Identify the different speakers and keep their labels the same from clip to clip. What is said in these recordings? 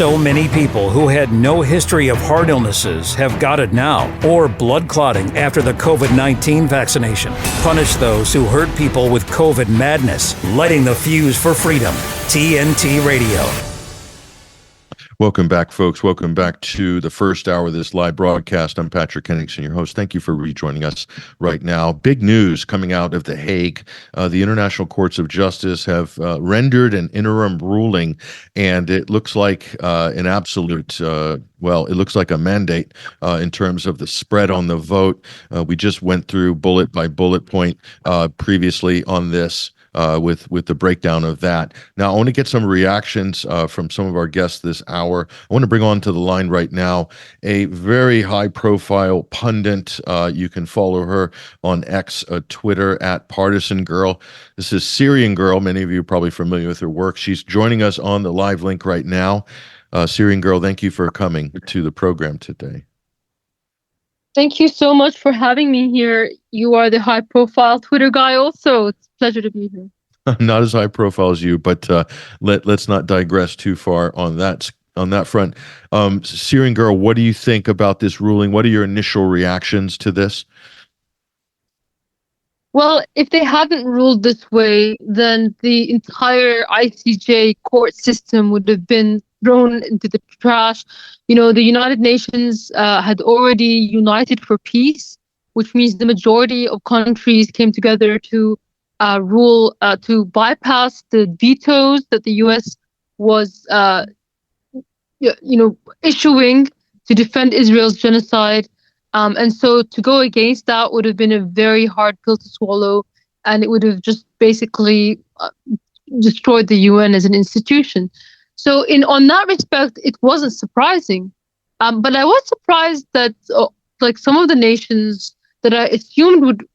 Speaker 1: So many people who had no history of heart illnesses have got it now, or blood clotting after the COVID-19 vaccination. Punish those who hurt people with COVID madness, lighting the fuse for freedom. TNT Radio.
Speaker 2: Welcome back, folks. Welcome back to the first hour of this live broadcast. I'm Patrick Henningsen, your host. Thank you for rejoining us right now. Big news coming out of The Hague. The International Courts of Justice have rendered an interim ruling, and it looks like an absolute, it looks like a mandate in terms of the spread on the vote. We just went through bullet by bullet point previously on this. With the breakdown of that. Now, I want to get some reactions from some of our guests this hour. I want to bring on to the line right now a very high-profile pundit. You can follow her on X, Twitter, at Partisan Girl. This is Syrian Girl. Many of you are probably familiar with her work. She's joining us on the live link right now. Syrian Girl, thank you for coming to the program today.
Speaker 3: Thank you so much for having me here. You are the high-profile Twitter guy also. It's a pleasure to be here.
Speaker 2: Not as high profile as you, but let's not digress too far on that front. Syrian Girl, what do you think about this ruling? What are your initial reactions to this?
Speaker 3: Well, if they hadn't ruled this way, then the entire ICJ court system would have been thrown into the trash. You know, the United Nations had already united for peace, which means the majority of countries came together to rule, to bypass the vetoes that the US was, issuing to defend Israel's genocide. And so to go against that would have been a very hard pill to swallow, and it would have just basically destroyed the UN as an institution. So on that respect, it wasn't surprising. But I was surprised that some of the nations that I assumed would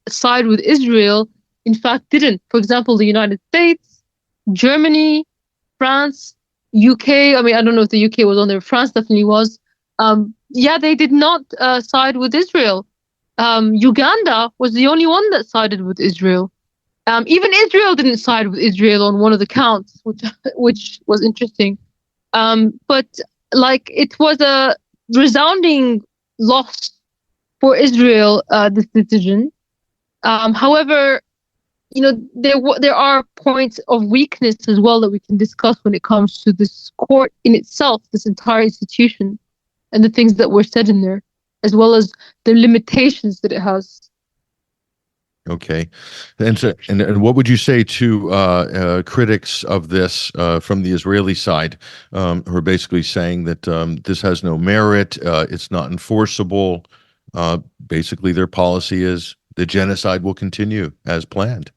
Speaker 3: side with Israel, in fact, didn't. For example, the United States, Germany, France, UK. I mean, I don't know if the UK was on there. France definitely was. They did not side with Israel. Uganda was the only one that sided with Israel. Even Israel didn't side with Israel on one of the counts, which was interesting. But it was a resounding loss for Israel, this decision. However, there are points of weakness as well that we can discuss when it comes to this court in itself, this entire institution, and the things that were said in there, as well as the limitations that it has.
Speaker 2: Okay, and what would you say to critics of this from the Israeli side, who are basically saying that this has no merit, it's not enforceable? Basically, their policy is the genocide will continue as planned.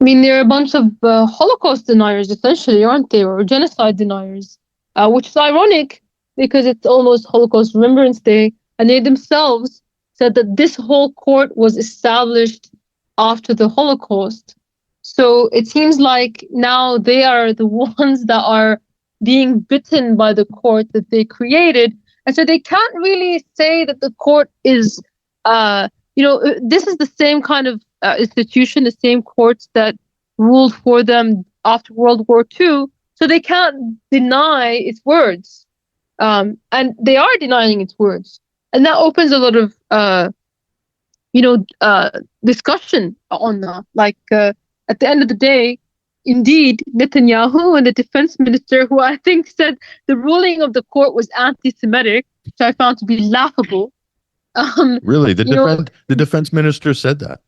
Speaker 3: I mean, they're a bunch of Holocaust deniers, essentially, aren't they, or genocide deniers? Which is ironic because it's almost Holocaust Remembrance Day, and they themselves said that this whole court was established after the Holocaust. So it seems like now they are the ones that are being bitten by the court that they created. And so they can't really say that the court is, this is the same kind of institution, the same courts that ruled for them after World War II. So they can't deny its words. And they are denying its words. And that opens a lot of, discussion on that. At the end of the day, indeed, Netanyahu and the defense minister, who I think said the ruling of the court was anti-Semitic, which I found to be laughable.
Speaker 2: Really? The defense minister said that?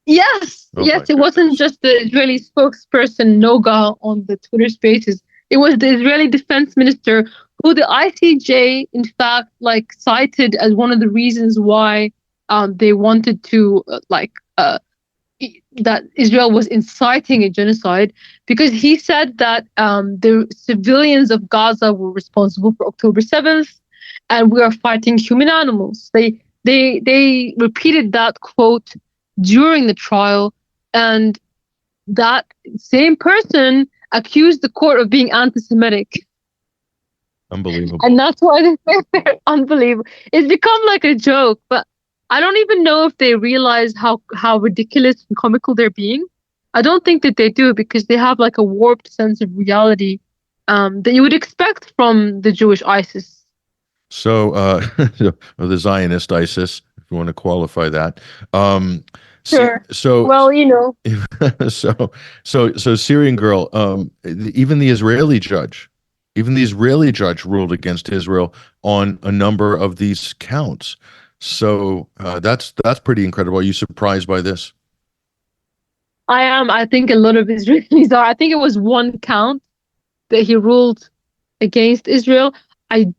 Speaker 3: Yes. It wasn't just the Israeli spokesperson, Noga, on the Twitter spaces. It was the Israeli defense minister who the ICJ, in fact, cited as one of the reasons why they wanted to, that Israel was inciting a genocide, because he said that the civilians of Gaza were responsible for October 7th, and we are fighting human animals. They repeated that quote during the trial, and that same person accused the court of being anti-Semitic.
Speaker 2: Unbelievable.
Speaker 3: And that's why they're unbelievable. It's become like a joke, but I don't even know if they realize how ridiculous and comical they're being. I don't think that they do, because they have a warped sense of reality that you would expect from the Jewish ISIS.
Speaker 2: So, or the Zionist ISIS, if you want to qualify that.
Speaker 3: Sure.
Speaker 2: So,
Speaker 3: Well,
Speaker 2: so Syrian Girl, even the Israeli judge, ruled against Israel on a number of these counts. So that's pretty incredible. Are you surprised by this?
Speaker 3: I am. I think a lot of Israelis are. I think it was one count that he ruled against Israel. I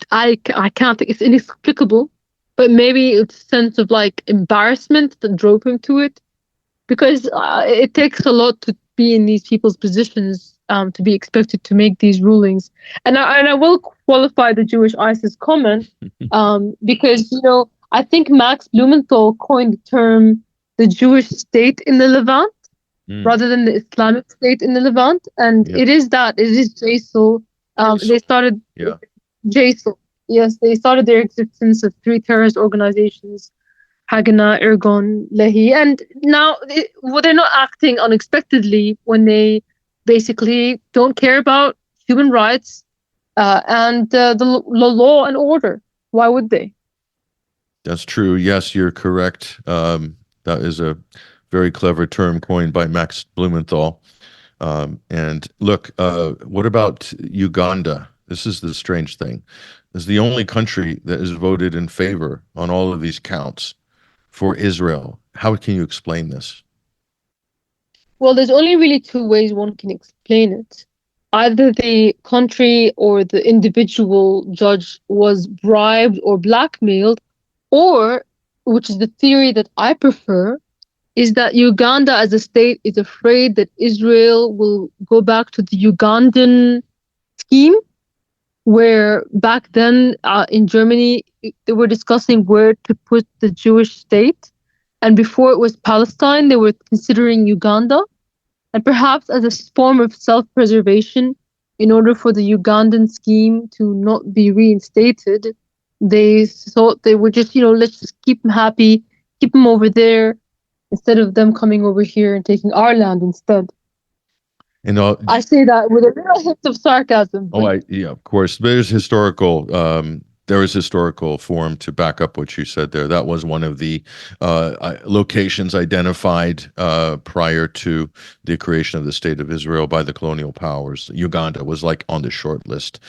Speaker 3: can't think, it's inexplicable, but maybe it's a sense of like embarrassment that drove him to it, because it takes a lot to be in these people's positions, to be expected to make these rulings. And I will qualify the Jewish ISIS comment, because I think Max Blumenthal coined the term the Jewish state in the Levant rather than the Islamic State in the Levant, and it is JSOL. They started JSOL. Yes, they started their existence of 3 terrorist organizations: Haganah, Irgun, Lehi, and now they're not acting unexpectedly when they basically don't care about human rights and the law and order. Why would they?
Speaker 2: That's true. Yes, you're correct. That is a very clever term coined by Max Blumenthal. And look, what about Uganda? This is the strange thing. It's the only country that has voted in favor on all of these counts for Israel. How can you explain this?
Speaker 3: Well, there's only really 2 ways one can explain it. Either the country or the individual judge was bribed or blackmailed, or, which is the theory that I prefer, is that Uganda as a state is afraid that Israel will go back to the Ugandan scheme, where back then in Germany, they were discussing where to put the Jewish state. And before it was Palestine, they were considering Uganda. And perhaps as a form of self-preservation, in order for the Ugandan scheme to not be reinstated, they thought they would just, let's just keep them happy, keep them over there, instead of them coming over here and taking our land instead. I say that with a little hint of sarcasm.
Speaker 2: Yeah, of course. There's historical form to back up what you said there. That was one of the locations identified prior to the creation of the State of Israel by the colonial powers. Uganda was like on the short list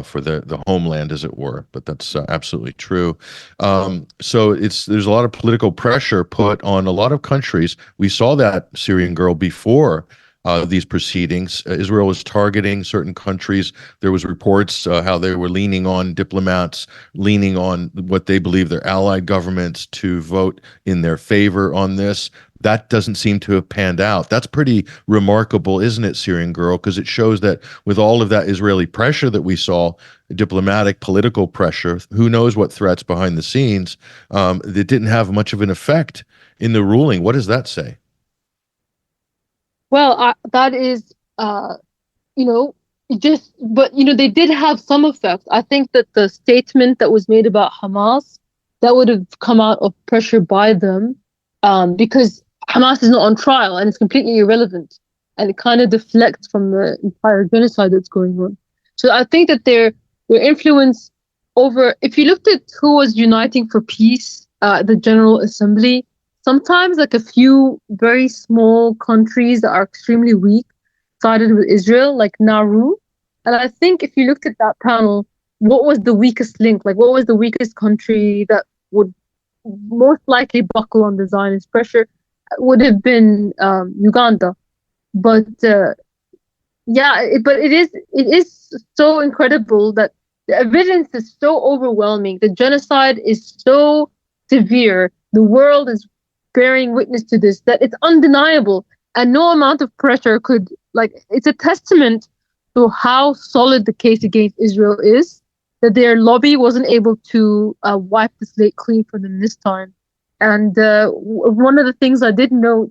Speaker 2: for the homeland, as it were. But that's absolutely true. So there's a lot of political pressure put on a lot of countries. We saw that, Syrian Girl, before these proceedings. Israel was targeting certain countries. There was reports how they were leaning on diplomats, leaning on what they believe their allied governments to vote in their favor on this. That doesn't seem to have panned out. That's pretty remarkable, isn't it, Syrian Girl? Because it shows that with all of that Israeli pressure that we saw, diplomatic, political pressure, who knows what threats behind the scenes, it didn't have much of an effect in the ruling. What does that say?
Speaker 3: Well, that is, but they did have some effect. I think that the statement that was made about Hamas, that would have come out of pressure by them, because Hamas is not on trial and it's completely irrelevant, and it kind of deflects from the entire genocide that's going on. So I think that their influence over, if you looked at who was uniting for peace at the General Assembly, sometimes like a few very small countries that are extremely weak sided with Israel, like Nauru. And I think if you looked at that panel, what was the weakest link? Like, what was the weakest country that would most likely buckle on the Zionist pressure? Would have been Uganda. But but it is so incredible that the evidence is so overwhelming. The genocide is so severe. The world is bearing witness to this, that it's undeniable, and no amount of pressure could, it's a testament to how solid the case against Israel is, that their lobby wasn't able to wipe the slate clean for them this time. And one of the things I did note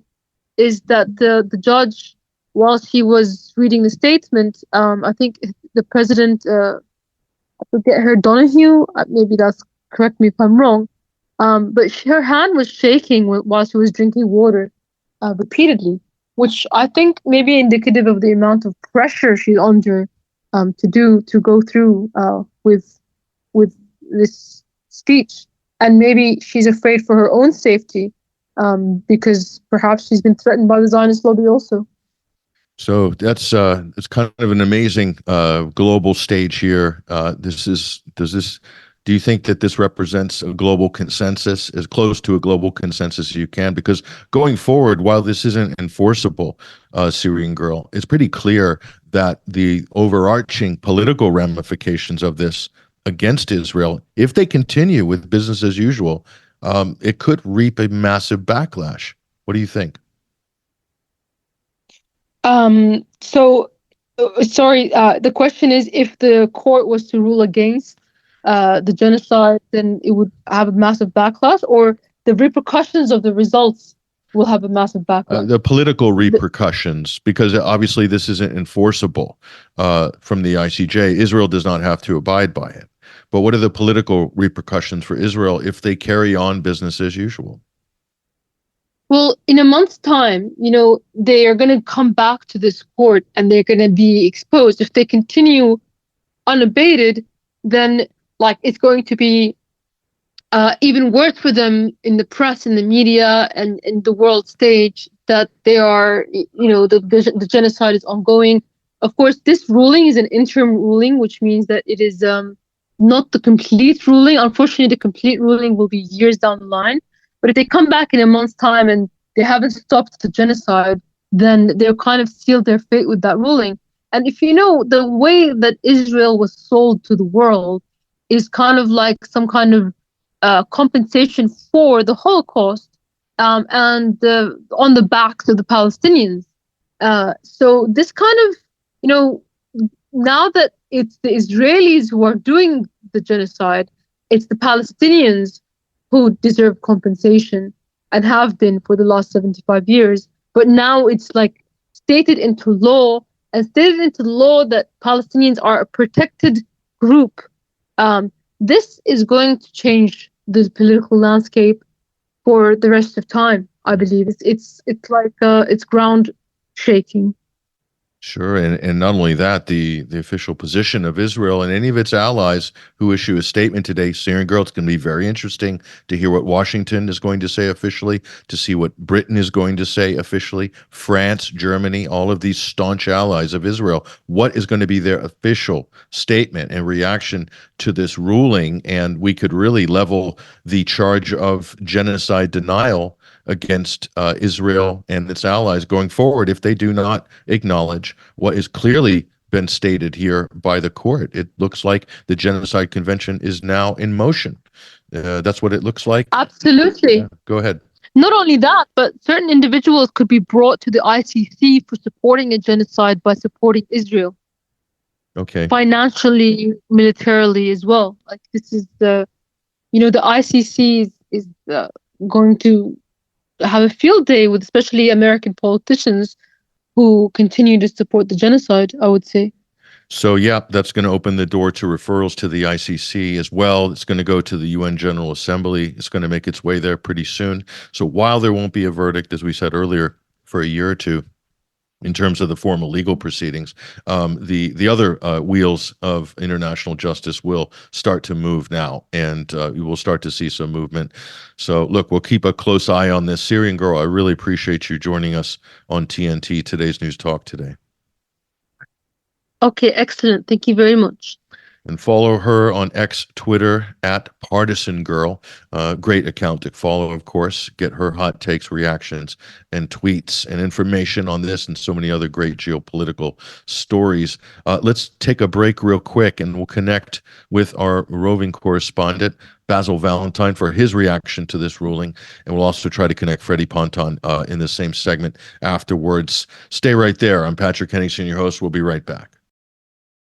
Speaker 3: is that the judge, whilst he was reading the statement, I think the president, I forget her, Donahue, maybe that's, correct me if I'm wrong, but her hand was shaking while she was drinking water repeatedly, which I think may be indicative of the amount of pressure she's under to go through with this speech. And maybe she's afraid for her own safety, because perhaps she's been threatened by the Zionist lobby also.
Speaker 2: So that's it's kind of an amazing global stage here. Do you think that this represents a global consensus, as close to a global consensus as you can? Because going forward, while this isn't enforceable, Syrian Girl, it's pretty clear that the overarching political ramifications of this against Israel, if they continue with business as usual, it could reap a massive backlash. What do you think?
Speaker 3: The question is, if the court was to rule against the genocide, then it would have a massive backlash, or the repercussions of the results will have a massive backlash?
Speaker 2: The political repercussions, because obviously this isn't enforceable from the ICJ. Israel does not have to abide by it. But what are the political repercussions for Israel if they carry on business as usual?
Speaker 3: Well, in a month's time, they are going to come back to this court and they're going to be exposed. If they continue unabated, then it's going to be even worse for them in the press, in the media, and in the world stage, that they are, the genocide is ongoing. Of course, this ruling is an interim ruling, which means that it is not the complete ruling. Unfortunately, the complete ruling will be years down the line. But if they come back in a month's time and they haven't stopped the genocide, then they'll kind of seal their fate with that ruling. And if you know, the way that Israel was sold to the world is kind of like some kind of compensation for the Holocaust, and on the backs of the Palestinians. So this kind of, now that it's the Israelis who are doing the genocide, it's the Palestinians who deserve compensation and have been for the last 75 years. But now it's stated into law that Palestinians are a protected group. This is going to change the political landscape for the rest of time, I believe. It's ground shaking.
Speaker 2: Sure, and not only that, the official position of Israel and any of its allies who issue a statement today, Syrian Girl, it's going to be very interesting to hear what Washington is going to say officially, to see what Britain is going to say officially, France, Germany, all of these staunch allies of Israel. What is going to be their official statement and reaction to this ruling? And we could really level the charge of genocide denial against Israel and its allies going forward if they do not acknowledge what is clearly been stated here by the court. It looks like the Genocide Convention is now in motion. That's what it looks like.
Speaker 3: Absolutely.
Speaker 2: Yeah, go ahead.
Speaker 3: Not only that, but certain individuals could be brought to the ICC for supporting a genocide by supporting Israel.
Speaker 2: Okay.
Speaker 3: Financially, militarily as well. This is the ICC is going to have a field day with especially American politicians who continue to support the genocide, I would say.
Speaker 2: So, yeah, that's going to open the door to referrals to the ICC as well. It's going to go to the UN General Assembly. It's going to make its way there pretty soon. So while there won't be a verdict, as we said earlier, for a year or two, in terms of the formal legal proceedings, the other wheels of international justice will start to move now, and we will start to see some movement. So look, we'll keep a close eye on this. Syrian Girl, I really appreciate you joining us on TNT, Today's News Talk today.
Speaker 3: Okay, excellent. Thank you very much.
Speaker 2: And follow her on X, Twitter, @PartisanGirl. Great account to follow, of course. Get her hot takes, reactions, and tweets and information on this and so many other great geopolitical stories. Let's take a break real quick, and we'll connect with our roving correspondent, Basil Valentine, for his reaction to this ruling. And we'll also try to connect Freddie Ponton in the same segment afterwards. Stay right there. I'm Patrick Henningsen, your host. We'll be right back.